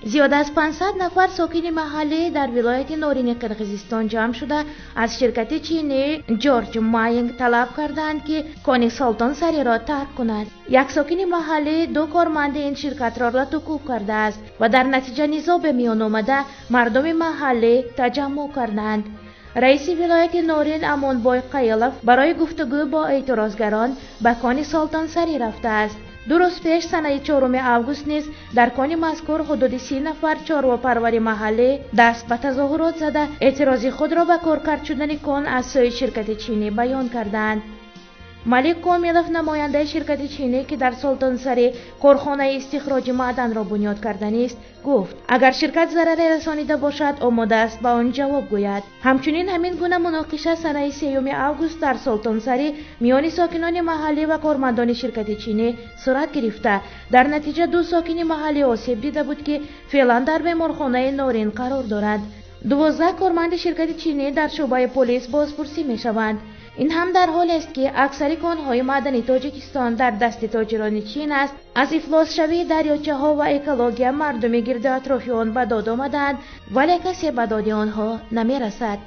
زیاد از 500 نفر ساکن محله در ولایت نورین قرقیزستان جمع شده از شرکت چینی جورج ماینگ طلب کردند که کان سلطان سری را ترک کند. یک ساکن محله دو کارمند این شرکت را توقیف کرده است و در نتیجه نزاع به میان آمده مردم محله تجمع کردند. رئیس ولایت نورین امانبای قیلف برای گفتگو با اعتراضگران به کان سلطان سری رفته است. 2 روز پیش سنه 4 اوگوست نیز در کان مذکور حدود 30 نفر چارواپرور محله دست به تظاهرات زده اعتراض خود را به کارکرد شدن کان از سوی شرکت چینی بیان کردند. ملک کامیلوف نماینده شرکت چینی که در سلطان سری کارخانه استخراج معدن را بنیاد کردن است گفت اگر شرکت ضرری رسانیده باشد آماده است به آن جواب گوید. همچنین همین گونه مناقشه سنه 3 اوگوست در سلطان سری میان ساکنان محلی و کارمندان شرکت چینی صورت گرفته. در نتیجه 2 ساکن محلی آسیب دیده بود که فعلا در بیمارخانه نورین قرار دارد. 12 کارمند شرکت چینی در شعبه پلیس بازپرسی می شوند. این هم در حال است که اکثر کانهای معدنی تاجیکستان در دست تاجران چین است. از افلاس شوی دریاچه ها و اکولوژی مردم گرد اطراف آن به داد آمدند ولی کسی به داد آنها نمی رسد.